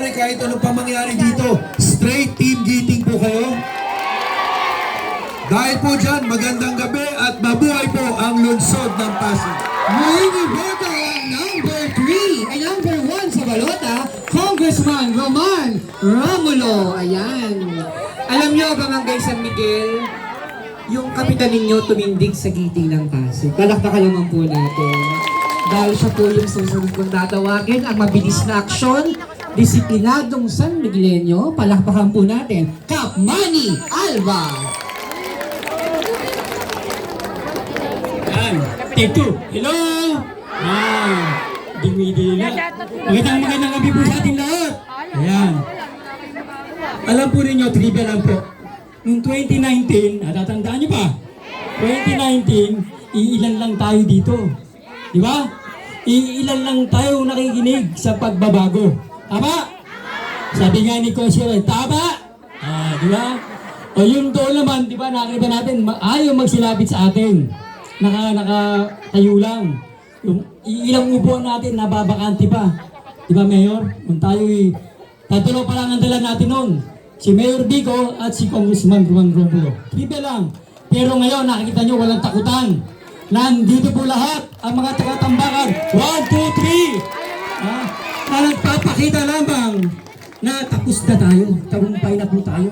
mangyari, kahit ano pa mangyari dito, straight team Giting po kayo. Dahil po dyan, magandang gabi at mabuhay po ang lungsod ng Pasig. Muling iboto ang number 3 ay number 1 sa balota, Congressman Roman Romulo. Ayan. Alam niyo, Barangay San Miguel, yung kapitan ninyo tumindig sa Giting ng Pasig. Palakpakan naman po natin. Dahil siya po yung susunod kong tatawagin, ang mabilis na aksyon, disiplinadong San Miguelenyo. Palakpakan po natin, Kap Manny Alba. Take two. Hello! Dumidila. Magandang gabi po sa ating lahat. Ayan. Alam po ninyo, trivia lang po. Noong 2019, natatandaan nyo pa? 2019, iilan lang tayo dito. Di ba? Iilan lang tayo nakikinig sa pagbabago. Tama? Sabi nga ni Kosher, tama? Di ba? O yung doon naman, di ba, nakita natin, ayaw magsilabit sa atin. Nakatayo lang. Yung ilang upuan natin, nababakante pa. Di ba, Mayor? Kung tayo'y tatlo pa lang ang dala natin noon. Si Mayor Vico at si Congressman Roman Romulo. Trivia lang. Pero ngayon, nakikita nyo, walang takutan. Nandito po lahat ang mga taga-tambakan. 1, 2, 3! Na nagpapakita lamang na tapos na tayo. Tagumpay na po tayo.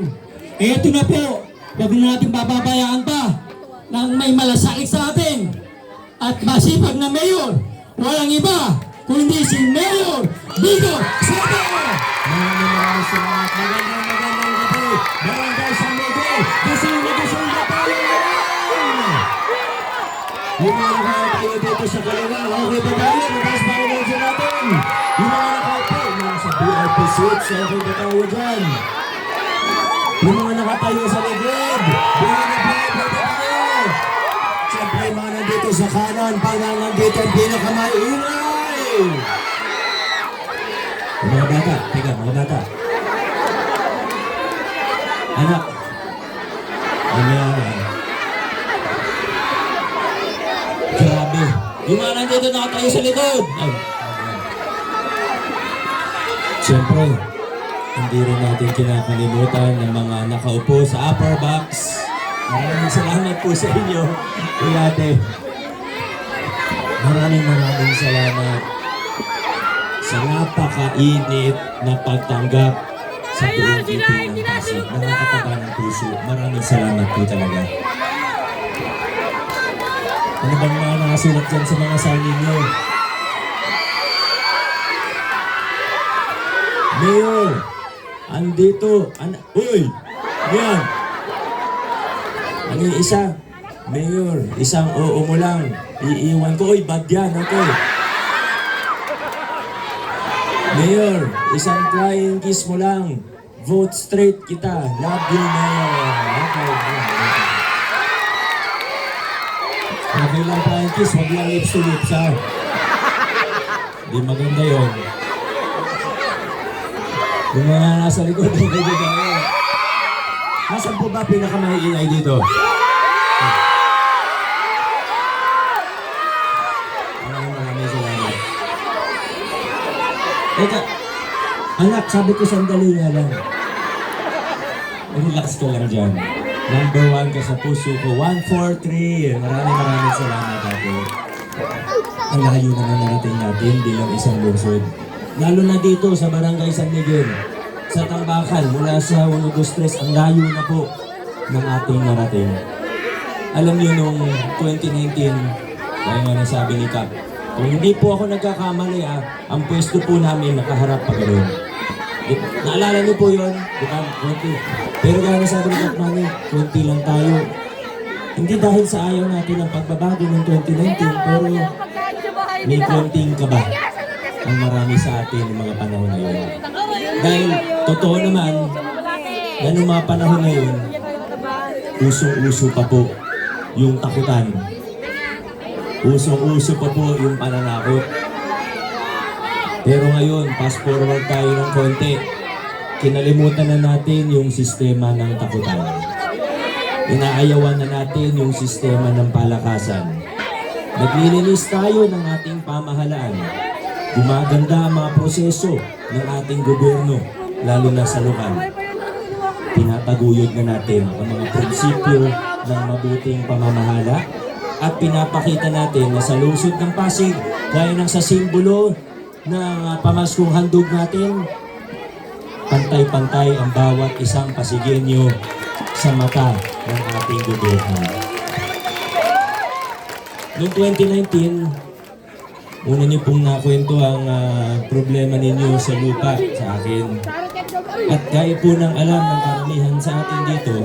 Eto na po. Huwag na natin bababayaan pa nang may malasakit sa atin at masipag na mayor, walang iba kundi si Mayor Vico Soto. Maraming salamat. Magandang gabi. Barangay San Miguel. Dasal na tayo ngayon. Lumalang tayo dito sa Kalawang. Okay ba tayo? Mataas pa rin dyan natin. Yung mga nakaupo, mga sa VIP suits, okay ba tayo dyan? Yung mga nakatayo sa likod, buhay na tayo. Siyempre, mga nandito sa kanan, parang nandito ang pinakamaingay. Mga bata, teka, mga bata. Anak. Ayan. Grabe. Yung mga nandito nakatayo sa likod. Ay. Siyempre, hindi rin natin kinakalimutan ng mga nakaupo sa upper box. Maraming salamat po sa inyo, Ate. Maraming salamat sa napakainit na pagtanggap sa buong Giting ng Pasig. Nakakataba ng puso. Maraming salamat po talaga. Ano bang mga nakasulat dyan sa mga sign ninyo? Mayor, andito. Uy! Yan! Ano yung isa? Mayor, isang oo mo lang. Iiwan ko. Uy, bad yan. Okay. Mayor, isang flying kiss mo lang. Vote straight kita. Love you, Mayor. Okay. Okay lang flying kiss. Huwag lang lips to lips, ha? Di maganda yun. Yung mga nasa likod, okay dito. Nasaan po ba pinakamahiingay dito? Maraming salamat. Eka, anak, sabi ko sandali nga lang. Relax ka lang dyan. Number 1 ka sa puso ko. 1, 4, 3. Maraming salamat, ate. Ang layo naman narating natin bilang isang lungsod. Lalo na dito sa Barangay San Miguel. Sa Tambakan, mula sa 1, 2, 3, ang layo na po ng ating narating. Alam niyo nung 2019, kaya nga nasabi ni Kap, kung hindi po ako nagkakamali, ang pwesto po namin nakaharap pa ganoon. Naalala niyo po yun? Diba? Konti. Pero kaya nasabi ni Kap Manny, konti lang tayo. Hindi dahil sa ayaw natin ang pagbabago ng 2019, pero may konting kaba ang marami sa atin ng mga panahon na yun. Dahil totoo naman, na nung mga panahon na yun, usong-uso pa po yung takutan. Usong-uso pa po yung pananakot. Pero ngayon, fast forward tayo ng konti. Kinalimutan na natin yung sistema ng takutan. Inaayawan na natin yung sistema ng palakasan. Naglilinis tayo ng ating pamahalaan. gumaganda ang mga proseso ng ating gobyerno, lalo na sa lokal. Pinataguyod na natin ang mga prinsipyo ng mabuting pamamahala at pinapakita natin na sa lungsod ng Pasig, gaya ng sa simbolo ng pamaskong handog natin, pantay-pantay ang bawat isang Pasigenyo sa mata ng ating gobyerno. Noong 2019, una niyo pong nakwento ang problema ninyo sa lupa sa akin. At gaya po ng alam ng karamihan sa atin dito,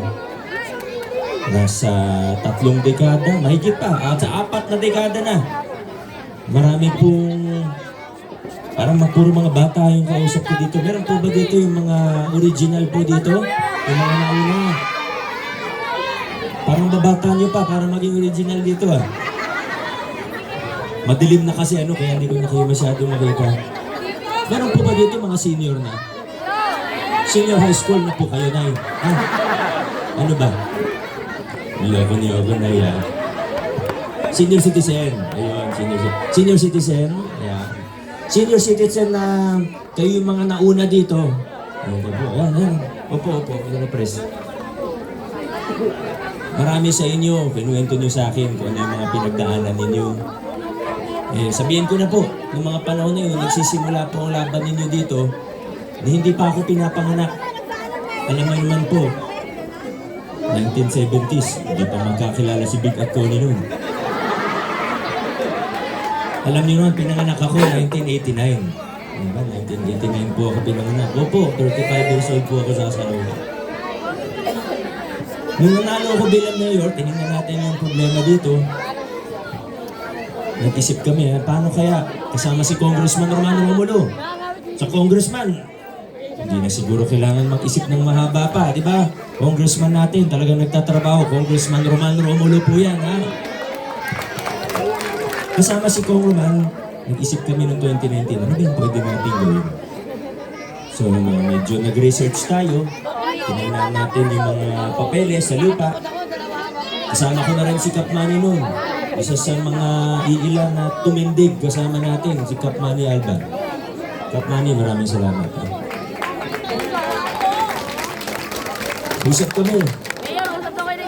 nasa 3 dekada, mahigit pa, at sa 4 na dekada na, marami pong, parang puro mga bata yung kausap ko dito. Meron po ba dito yung mga original po dito? Yung mga nauna? Parang babata nyo pa para maging original dito ah. Madilim na kasi ano, kaya hindi ko na kayo masyado makita. Meron po ba dito mga senior na? Senior high school na po kayo na yun. Ah, ano ba? Niyoko na yan. Senior citizen. Ayun, senior citizen. Ayan. Senior citizen na kayo yung mga nauna dito. Ayun po. Ayan. Opo. Ayan, press. Marami sa inyo, kinuwento nyo sa akin kung ano yung mga pinagdaanan ninyo. Sabihin ko na po, noong mga panahon na yun, nagsisimula po ang laban ninyo dito, hindi pa ako pinapanganak. Alam mo naman po, 1970s, hindi pa magkakilala si Big at Connie noon. Alam niyo naman, pinanganak ako 1989. Diba? 1989 po ako pinanganak. Opo, 35 years old po ako sa kasaluhan. Nung nanalo ako bilang mayor, tinignan natin yung problema dito. Nag-isip kami, paano kaya kasama si Congressman Romano Romulo? Sa Congressman, hindi na siguro kailangan mag-isip ng mahaba pa, di ba? Congressman natin, talagang nagtatrabaho. Congressman Romano Romulo po yan, ha? Kasama si Congressman, nag-isip kami noong 2019, ano ba yung pwede natin gawin? So, medyo nag-research tayo. Tinignan natin yung mga papeles sa lupa. Kasama ko na rin si Kapmani noon. Isa sa mga iilan na tumindig kasama natin, si Kapmani Alban. Kapmani, maraming salamat. Usap kami.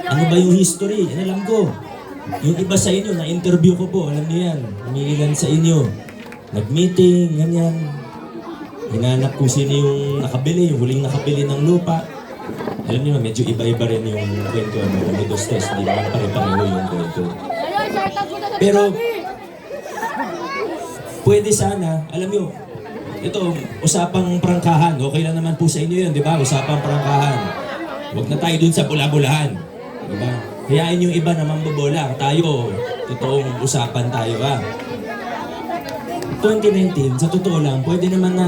Ano ba yung history? Yan alam ko. Yung iba sa inyo, na-interview ko po, alam niyo yan. Umiilan sa inyo. Nag-meeting, ganyan. Hinanap kung sino yung nakabili, yung huling nakabili ng lupa. Alam niyo, medyo iba-iba rin yung kwento. Ano, dos test, hindi naman pare-pareho yung kwento. Pero, pwede sana, alam niyo, ito, usapang prangkahan. Okay lang naman po sa inyo yun, di ba? Usapang prangkahan. Huwag na tayo dun sa bula-bulahan. Di ba? Hayaan yung iba na mambobola. Tayo, totoong usapan tayo, ha? 2019, sa totoo lang, pwede naman na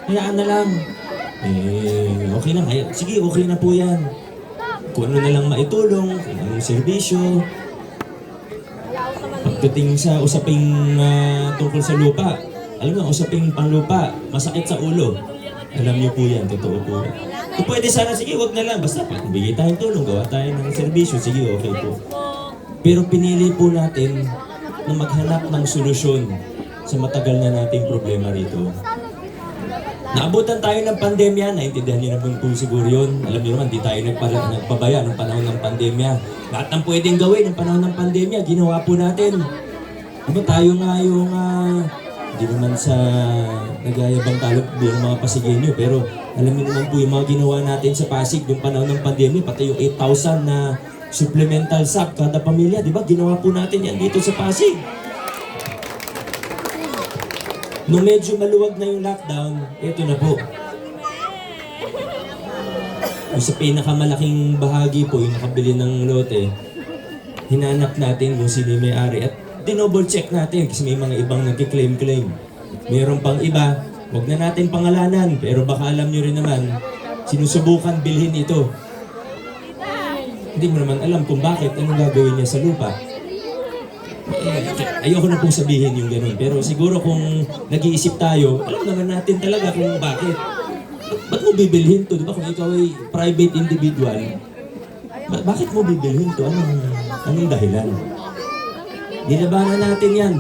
hayaan na lang. Okay lang. Sige, okay na po yan. Kung ano na lang maitulong, kung anong serbisyo. Pagdating sa usaping tungkol sa lupa, alam mo, usaping panglupa, masakit sa ulo. Alam niyo po yan, totoo po. Kung pwede sana, sige, wag na lang. Basta bigay tayong tulong, gawa tayo ng serbisyo, sige, okay po. Pero pinili po natin na maghanap ng solusyon sa matagal na nating problema rito. Naabutan tayo ng pandemya, naintindihan niyo naman po siguro yun. Alam niyo naman, di tayo nagpabaya ng panahon ng pandemya. Lahat ng pwedeng gawin ng panahon ng pandemya, ginawa po natin. Diba tayo nga yung, hindi naman sa nagayabang talo bilang mga Pasigenyo, pero alam niyo naman po yung mga ginawa natin sa Pasig yung panahon ng pandemya, pati yung 8,000 na supplemental SAP kada pamilya, di ba? Ginawa po natin yan dito sa Pasig. Nung medyo maluwag na yung lockdown, ito na po. Yung sa pinakamalaking bahagi po, yung nakabili ng lote, hinanap natin kung sino yung may-ari at dinouble check natin kasi may mga ibang nagkiklaim-claim. Mayroon pang iba, wag na natin pangalanan, pero baka alam nyo rin naman, sinusubukan bilhin ito. Hindi mo naman alam kung bakit, anong gagawin niya sa lupa. Ayoko na pong sabihin yung gano'n. Pero siguro kung nag-iisip tayo, alam naman natin talaga kung bakit. Ba't mo bibilhin to? Diba kung ikaw ay private individual, bakit mo bibilhin to? Anong dahilan? Nilabanan natin yan.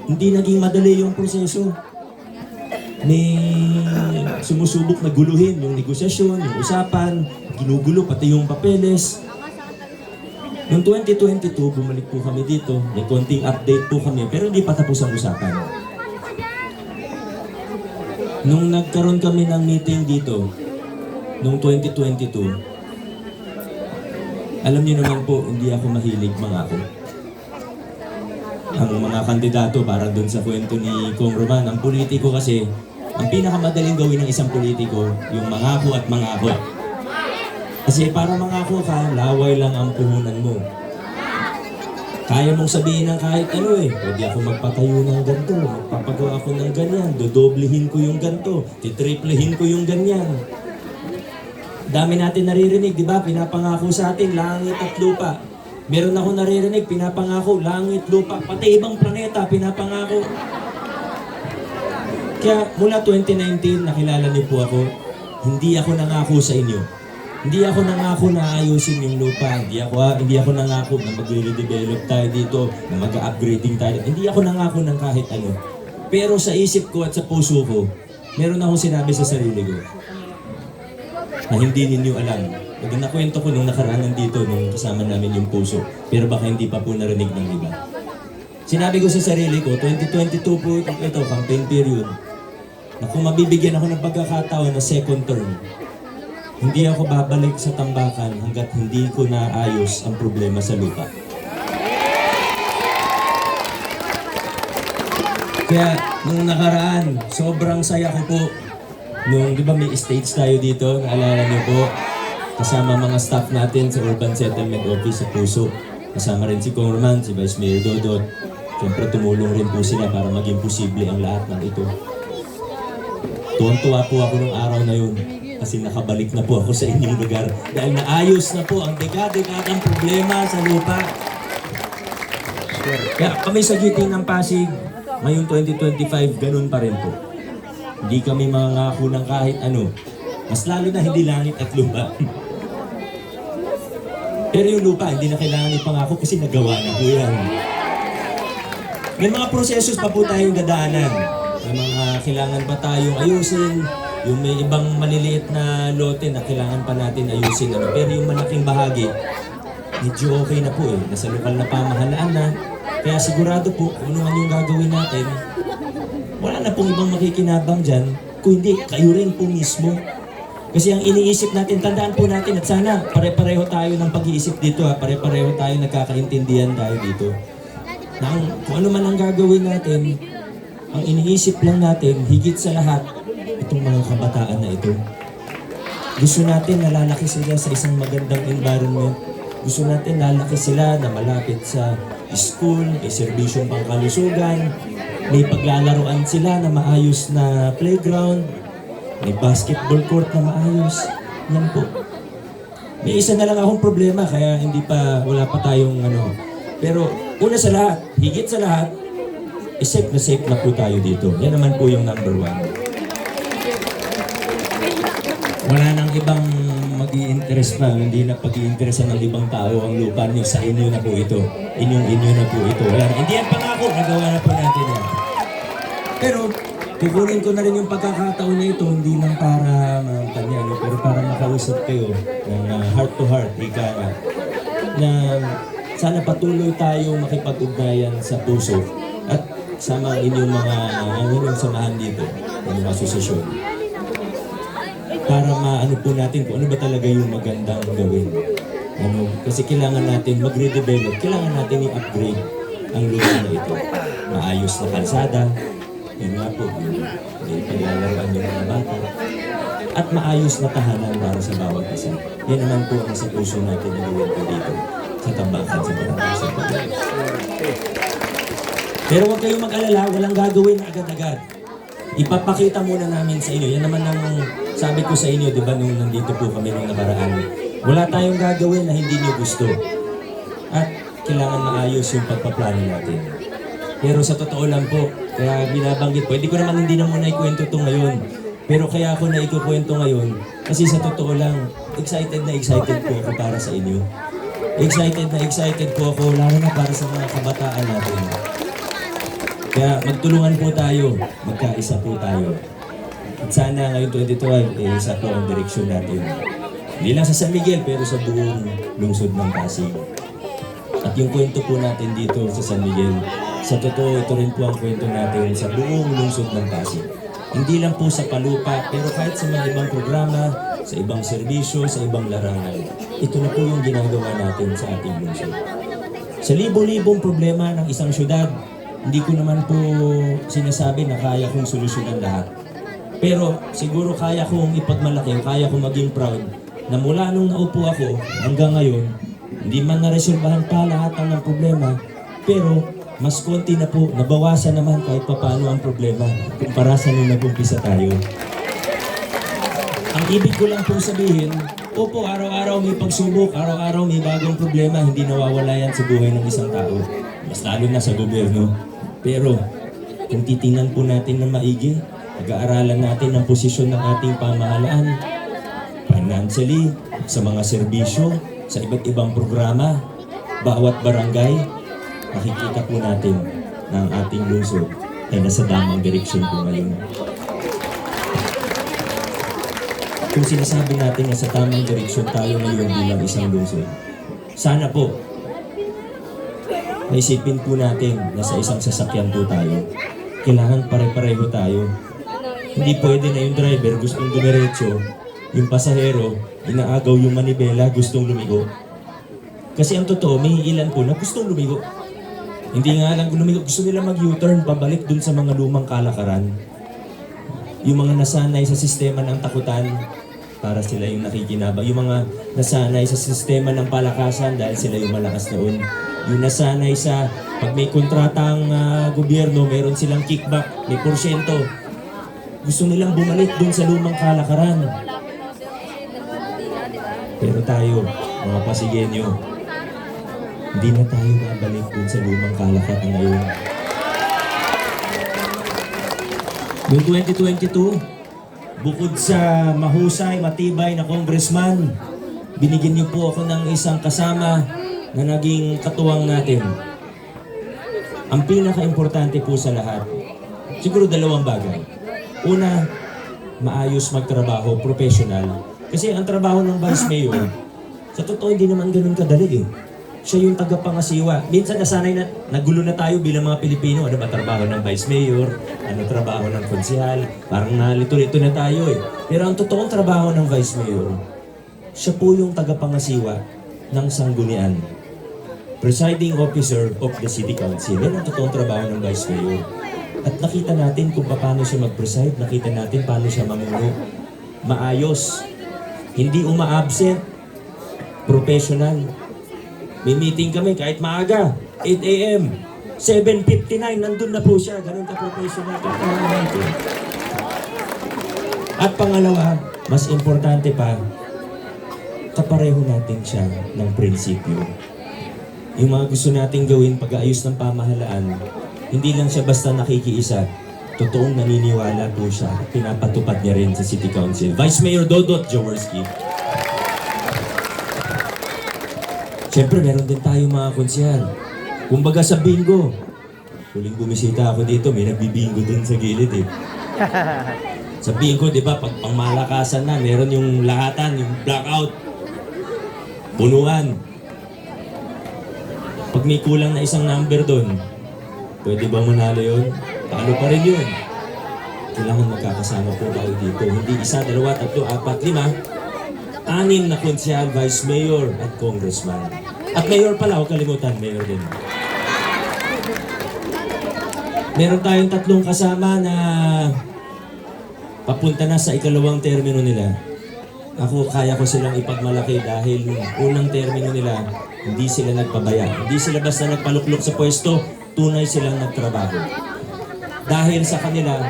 hindi naging madali yung proseso. May sumusubok na guluhin yung negosasyon, yung usapan, ginugulo pati yung papeles. Noong 2022, bumalik po kami dito. May konting update po kami, pero hindi pa tapos ang usapan. Nung nagkaroon kami ng meeting dito, noong 2022, alam niyo naman po, hindi ako mahilig mangako. Ang mga kandidato, para doon sa kwento ni Kong Roman, ang politiko kasi, ang pinakamadaling gawin ng isang politiko, yung mangako at mangako. Kasi para mangako ka, laway lang ang puhunan mo. Kaya mong sabihin ng kahit ano eh. Pwede ako magpatayo ng ganito, magpapagawa ako ng ganyan, dodoblehin ko yung ganito, titriplehin ko yung ganyan. Dami natin naririnig, di ba? Pinapangako sa atin, langit at lupa. Meron ako naririnig, pinapangako, langit, lupa, pati ibang planeta, pinapangako. Kaya mula 2019, nakilala niyo po ako, hindi ako nangako sa inyo. Hindi ako nangako na ayusin yung lupa. Hindi ako nangako na magre-redevelop tayo dito, na mag-upgrading tayo. Hindi ako nangako ng kahit ano. Pero sa isip ko at sa puso ko, meron akong sinabi sa sarili ko na hindi ninyo alam. Nakwento ko nung nakaraan dito, nung kasama namin yung puso. Pero baka hindi pa po narinig ng iba. Sinabi ko sa sarili ko, 2022 po ito, campaign period, na kung mabibigyan ako ng pagkakataon na second term, hindi ako babalik sa tambakan hanggat hindi ko naayos ang problema sa lupa. Kaya nung nakaraan, sobrang saya ko po. Nung, di ba may stage tayo dito, naalala niyo po, kasama mga staff natin sa Urban Settlement Office sa Puso. Kasama rin si Kong Roman, si Vice Mayor Dodot. Siyempre tumulong rin po sila para maging posible ang lahat ng ito. Tuwang-tuwa po ako nung araw na yun. Kasi nakabalik na po ako sa inyong lugar. Dahil naayos na po ang dekadang problema sa lupa. Kaya kami sa GT ng Pasig, ngayong 2025, ganun pa rin po. Hindi kami mangako ng kahit ano. Mas lalo na hindi langit at lupa. Pero yung lupa, hindi na kailangan ipangako kasi nagawa na po yan. May mga prosesos pa po tayong dadaanan. May mga kailangan pa tayong ayusin. Yung may ibang maliliit na lote na kailangan pa natin ayusin. Pero yung malaking bahagi, medyo okay na po eh. Nasa lokal na pamahalaan na. Kaya sigurado po, kung ano man yung gagawin natin, wala na pong ibang makikinabang dyan. Kung hindi, kayo rin po mismo. Kasi ang iniisip natin, tandaan po natin at sana pare-pareho tayo ng pag-iisip dito ha. Pare-pareho tayo nagkakaintindihan tayo dito. Na kung ano man ang gagawin natin, ang iniisip lang natin, higit sa lahat, itong mga kabataan na ito. Gusto natin nalalaki sila sa isang magandang environment. Gusto natin lalaki sila na malapit sa school, may serbisyong pangkalusugan, may paglalaroan sila na maayos na playground, may basketball court na maayos. Yan po. May isa na lang akong problema kaya wala pa tayong ano. Pero una sa lahat, higit sa lahat, safe na po tayo dito. Yan naman po yung number one. Wala nang ibang mag-i-interest pa, hindi na pag-i-interesan ng ibang tao ang lupa nyo. Sa inyo na po ito. Inyong-inyo na po ito. Wala na. Hindi yan pangako, nagawa na po natin yan. Pero, kukunin ko na rin yung pagkakataon na ito, hindi lang para pero para makausap kayo ng heart to heart, ika nga, na sana patuloy tayo makipag-ugnayan sa puso at sama ang inyong inyong samahan dito, ang mga asosasyon. Para maano po natin kung ano ba talaga yung magandang gawin. Kasi kailangan natin mag-redevelop, kailangan natin i-upgrade ang lugar na ito. Maayos na kalsada, yun nga po, yung paglalaroan yung mga bata. At maayos na tahanan para sa bawat isa. Yan naman po ang sa puso natin na gawin po dito sa tambakan sa barangay sa Pagay. Pero huwag kayong mag-alala, walang gagawin agad-agad. Ipapakita muna namin sa inyo. Yan naman ang sabi ko sa inyo, di ba, nung nandito po kami nung nakaraan. Wala tayong gagawin na hindi nyo gusto. At kailangan maayos yung pagpaplano natin. Pero sa totoo lang po, kaya binabanggit po, hindi ko naman hindi na muna ikwento ito ngayon. Pero kaya ako na ikukwento ngayon, kasi sa totoo lang, excited po ako para sa inyo. Excited po ako, lalo na para sa mga kabataan natin. Kaya magtulungan po tayo, magkaisa po tayo. At sana ngayong 2012, isa po ang direksyon natin. Hindi lang sa San Miguel, pero sa buong lungsod ng Pasig. At yung kwento po natin dito sa San Miguel, sa totoo, ito rin po ang kwento natin sa buong lungsod ng Pasig. Hindi lang po sa Palupa, pero kahit sa mga ibang programa, sa ibang serbisyo, sa ibang larangan. Ito na po yung ginagawa natin sa ating lungsod. Sa libo-libong problema ng isang syudad, hindi ko naman po sinasabi na kaya kong solusyonan lahat. Pero siguro kaya kong ipagmalaki, kaya kong maging proud na mula nung naupo ako hanggang ngayon, hindi man naresolbahan pa lahat ng problema, pero mas konti na po, nabawasan naman kahit papaano ang problema kumpara sa nung nag-umpisa tayo. Ang ibig ko lang po sabihin, opo, araw-araw may pagsubok, araw-araw may bagong problema, hindi nawawala yan sa buhay ng isang tao. Mas lalo na sa gobyerno. Pero kung titingnan po natin na maigi, pag-aaralan natin ang posisyon ng ating pamahalaan, financially, sa mga serbisyo, sa iba't ibang programa, bawat barangay, makikita po natin na ang ating lungsod ay nasa damang direksyon po ngayon. Kung sinasabi natin na sa tamang direksyon tayo ngayon bilang isang lungsod, sana po, naisipin po natin na sa isang sasakyan po tayo. Kailangan pare-pareho tayo. Hindi pwede na yung driver gustong dumiretso, yung pasahero, inaagaw yung manibela, gustong lumigo. Kasi ang totoo, may ilan po na gustong lumigo. Hindi nga lang lumigo, gusto nila mag-U-turn, pabalik dun sa mga lumang kalakaran. Yung mga nasanay sa sistema ng takutan, para sila yung nakikinabang. Yung mga nasanay sa sistema ng palakasan dahil sila yung malakas noon. Yung nasanay sa pag may kontratang gobyerno, meron silang kickback, may porsyento. Gusto nilang bumalik dun sa lumang kalakaran. Pero tayo, mga Pasigenyo, hindi na tayo babalik dun sa lumang kalakaran ngayon. Noong 2022, bukod sa mahusay, matibay na congressman, binigyan niyo po ako ng isang kasama na naging katuwang natin. Ang pinaka-importante po sa lahat, siguro dalawang bagay. Una, maayos magtrabaho, professional. Kasi ang trabaho ng Vice Mayor, sa totoo hindi naman ganun kadali eh. Siya yung tagapangasiwa. Minsan nasanay na, nagulo na tayo bilang mga Pilipino. Ano ba trabaho ng Vice Mayor? Ano trabaho ng konsehal? Parang nalito-lito na tayo eh. Pero ang totoong trabaho ng Vice Mayor, siya po yung tagapangasiwa ng sanggunian. Presiding Officer of the City Council. Yan ang totoong trabaho ng Vice Mayor. At nakita natin kung paano siya mag-preside. Nakita natin paano siya mamuno. Maayos. Hindi uma-absent. Professional. May meeting kami kahit maaga, 8 a.m. 7:59, nandun na po siya. Ganun ka-professional. At pangalawa, mas importante pa, kapareho natin siya ng prinsipyo. Yung mga gusto nating gawin pag-aayos ng pamahalaan, hindi lang siya basta nakikiisa, totoong naniniwala po siya. Pinapatupad niya rin sa City Council. Vice Mayor Dodot Jaworski. Siyempre, meron din tayo mga konsehal. Kumbaga sa bingo. Huling bumisita ako dito, may nagbibingo dun sa gilid eh. Sa bingo, di ba, pag pangmalakasan na, meron yung lahatan, yung blackout. Punuan. Pag may kulang na isang number dun, pwede ba manalo yun? Talo pa rin yun. Kailangan magkakasama po tayo dito. Hindi isa, dalawa, tatlo, apat, lima. 6 na konsehal, vice mayor at congressman. At mayor pala, huwag kalimutan, mayor din. Meron tayong 3 kasama na papunta na sa ikalawang termino nila. Ako, kaya ko silang ipagmalaki dahil unang termino nila, hindi sila nagpabaya. Hindi sila basta nagpaluklok sa pwesto, tunay silang nagtrabaho. Dahil sa kanila,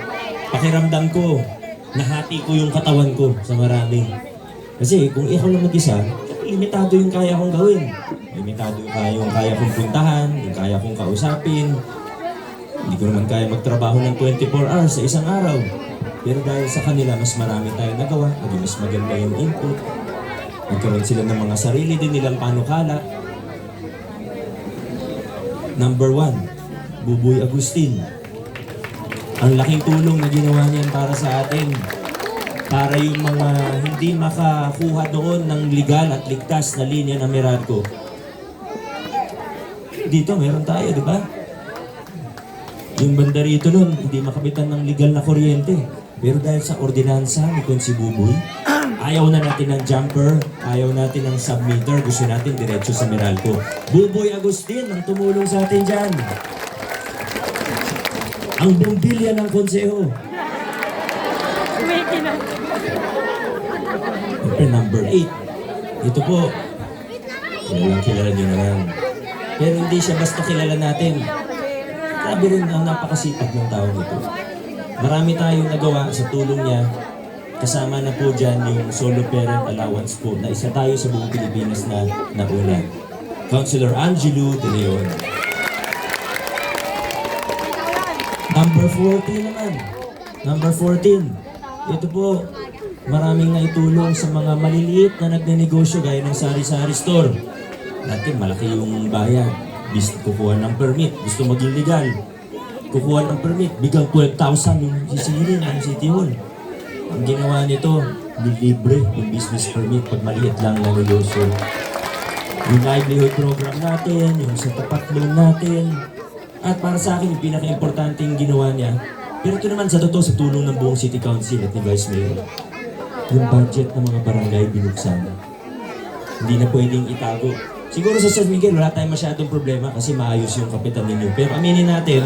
pakiramdam ko, nahati ko yung katawan ko sa marami. Kasi kung ikaw lang mag-isa, limitado yung kaya kong gawin. Limitado yung kaya kong puntahan, yung kaya kong kausapin. Hindi ko naman kaya magtrabaho ng 24 hours sa isang araw. Pero dahil sa kanila, mas marami tayong nagawa, naging mas maganda yung input. Nagkaroon sila ng mga sarili din nilang panukala. Number 1, Buboy Agustin. Ang laking tulong na ginawa niyan para sa atin. Para yung mga hindi makakuha doon ng legal at ligtas na linya ng Meralco. Dito meron tayo, di ba? Yung banda rito nun, hindi makabitan ng legal na kuryente. Pero dahil sa ordinansa ni Konsi Buboy, ayaw na natin ng jumper, ayaw natin ng submeter, gusto natin diretso sa Meralco. Buboy Agustin ang tumulong sa atin dyan. Ang bumbilya ng konseho. Siyempre, number 8. Ito po, kilala nyo na lang. Pero hindi siya basta kilala natin. Grabe rin ang napakasipag ng tao nito. Marami tayong nagawa sa tulong niya. Kasama na po dyan yung solo parent allowance po na isa tayo sa buong Pilipinas na nauna. Councilor Angelo De Leon. Number 14 naman. Number 14. Ito po, maraming naitulong sa mga maliliit na nagnenegosyo gaya ng sari-sari store. Dati malaki yung bayad. Kukuha ng permit. Gusto maging legal. Kukuha ng permit. Bigang 12,000 yung sisirin ng City Hall. Ang ginawa nito, libre yung business permit pag maliit lang na negosyo. Yung livelihood program natin, yung sa tapat loan natin. At para sa akin, yung pinaka-importante yung ginawa niya. Pero ito naman sa totoo, sa tulong ng buong City Council at ni Vice Mayor. Yung budget ng mga barangay binuksan. Hindi na pwedeng itago. Siguro sa San Miguel, wala tayong masyadong problema kasi maayos yung kapitan ninyo. Pero aminin natin,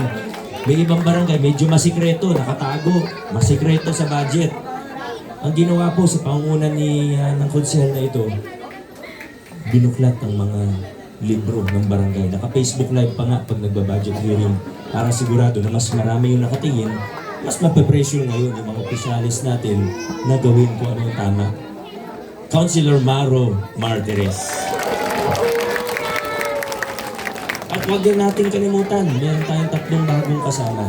may ibang barangay, medyo masikreto, nakatago, masikreto sa budget. Ang ginawa po sa pangungunan ng konsehal na ito, binuklat ang mga libro ng barangay. Naka-Facebook live pa nga pag nagba-budget hearing para sigurado na mas marami yung nakatingin, mas mape-pressure ngayon yung mga opisyalis natin na gawin kung ano yung tama. Councilor Maro Martires. At huwag din natin kalimutan, meron tayong 3 bagong kasama.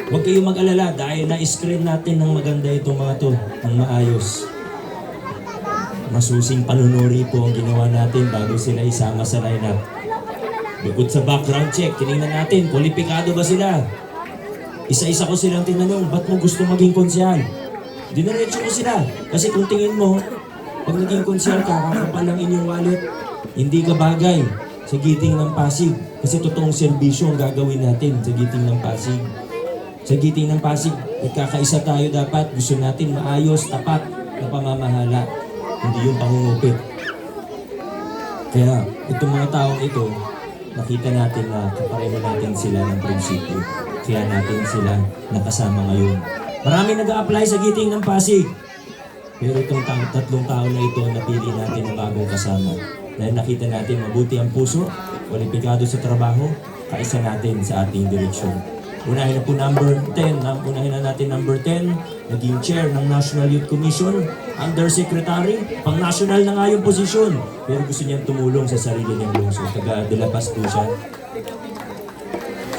Huwag kayong mag-alala dahil na-screen natin ng maganda itong mga to, ng maayos. Masusing panunuri po ang ginawa natin bago sila isama sa lineup. Bukod sa background check, tinignan natin, kwalipikado ba sila? Isa-isa ko silang tinanong, ba't mo gusto maging konsyal? Dinaretso ko sila. Kasi kung tingin mo, pag naging konsyal ka, kakapal lang inyong wallet, hindi ka bagay sa giting ng Pasig. Kasi totoong serbisyo ang gagawin natin sa giting ng Pasig. Sa giting ng Pasig, ikakaisa tayo dapat. Gusto natin maayos, tapat na pamamahala. Hindi yung pangungupit. Kaya itong mga taong ito, nakita natin na kapareho natin sila ng prinsipyo. Kaya natin sila nakasama ngayon. Marami nag-a-apply sa giting ng Pasig. Pero itong 3 taon na ito, napili natin na bagong kasama. Dahil nakita natin mabuti ang puso, kwalipikado sa trabaho, kaisa natin sa ating direksyon. Unahin na po number 10. Unahin na natin number 10. Naging chair ng National Youth Commission. Undersecretary. Pang-national na nga yung posisyon. Pero gusto niyang tumulong sa sarili niyang lungsod. Taga-De La Paz po siya.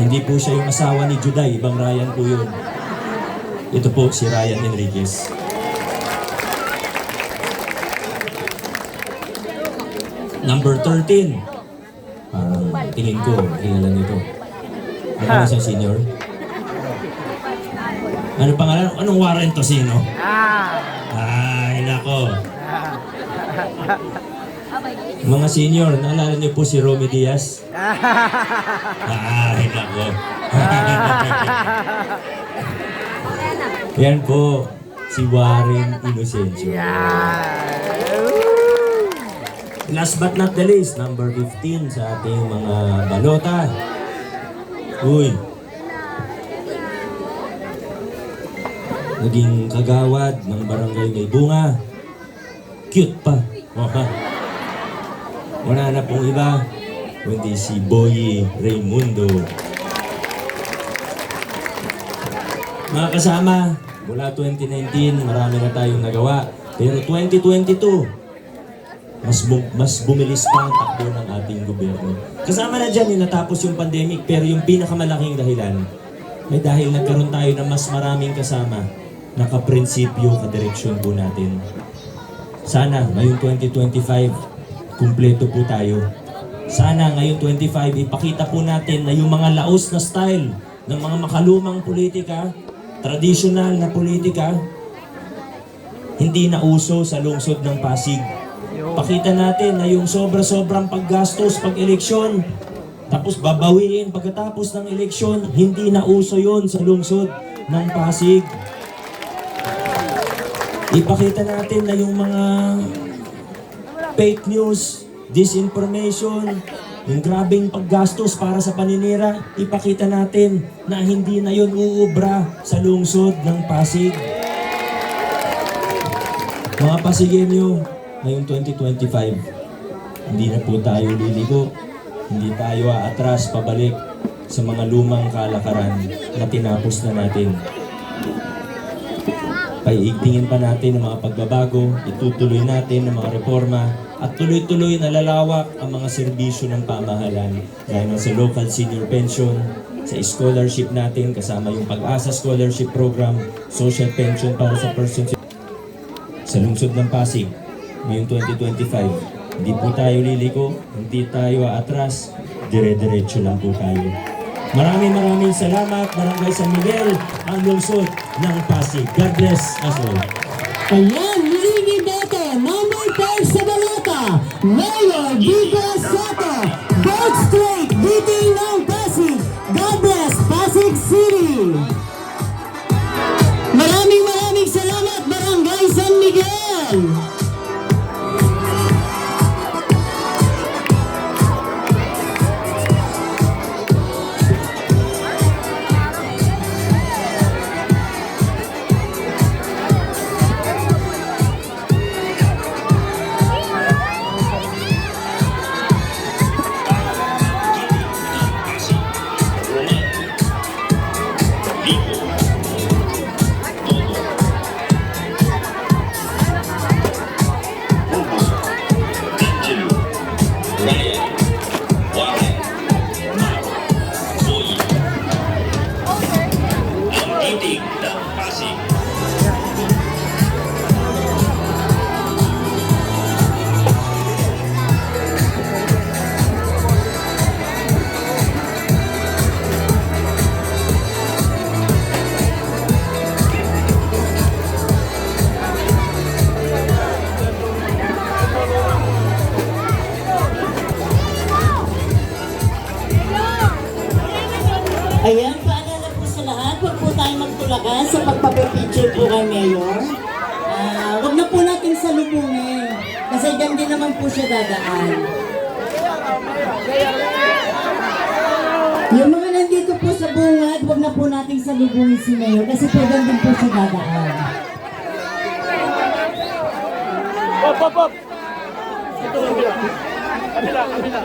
Hindi po siya yung asawa ni Juday. Ibang Ryan po yun. Ito po si Ryan Enriquez. Number 13. Parang tingin ko, kilala nito. Ano siyang senior? Ano pangalan? Anong warrant to sino? Ay, nako. Mga senior, naalala niyo po si Romy Diaz? Ay, nako. Yan po, si Warren Inocencio. Last but not the least, number 15 sa ating mga balota. Uy. Naging kagawad ng barangay May Bunga. Cute pa. Wala na pong iba, kundi si Boy Raimundo. Mga kasama, mula 2019, marami na tayong nagawa. Pero 2022, mas bumilis pa ang takbo ng ating gobyerno. Kasama na dyan yung natapos yung pandemic, pero yung pinakamalaking dahilan, may dahil nagkaroon tayo ng mas maraming kasama, nakaprinsipyo, kadireksyon po natin. Sana ngayong 2025, kumpleto po tayo. Sana ngayong 25, ipakita po natin na yung mga laos na style ng mga makalumang politika, tradisyonal na politika, hindi na uso sa lungsod ng Pasig. Pakita natin na yung sobra-sobrang paggastos pag-eleksyon, tapos babawiin pagkatapos ng eleksyon, hindi na uso yon sa lungsod ng Pasig. Ipakita natin na yung mga fake news, disinformation, yung grabing paggastos para sa paninira, ipakita natin na hindi na yun uubra sa lungsod ng Pasig. Mga Pasigenyo, ngayong 2025, hindi na po tayo liligo, hindi tayo aatras pabalik sa mga lumang kalakaran na tinapos na natin. Paiigtingin pa natin ang mga pagbabago, itutuloy natin ang mga reforma, at tuloy-tuloy na lalawak ang mga serbisyo ng pamahalaan gaya ng sa local senior pension, sa scholarship natin kasama yung Pag-asa Scholarship Program, social pension para sa persons sa lungsod ng Pasig ngayong 2025. Hindi po tayo liliko, hindi tayo aatras, dire-diretso lang po tayo. Maraming salamat, Barangay San Miguel, ang lungsod ng Pasig. God bless us all. Ayan, muling boto, number 5 sa balota, Mayor Vico Soto, vote straight, DT ng Pasig. God bless, Pasig City. Maraming salamat, Barangay San Miguel. Ayan, paalala po sa lahat, huwag po tayong magtulakan sa pagpapipicture po kay Mayor. Huwag na po natin salubungin, kasi dyan din naman po siya dadaan. Yung mga nandito po sa bungad, huwag na po natin salubungin si Mayor, kasi po dyan din po siya dadaan. Pop! Ito lang. Kabila. Halika.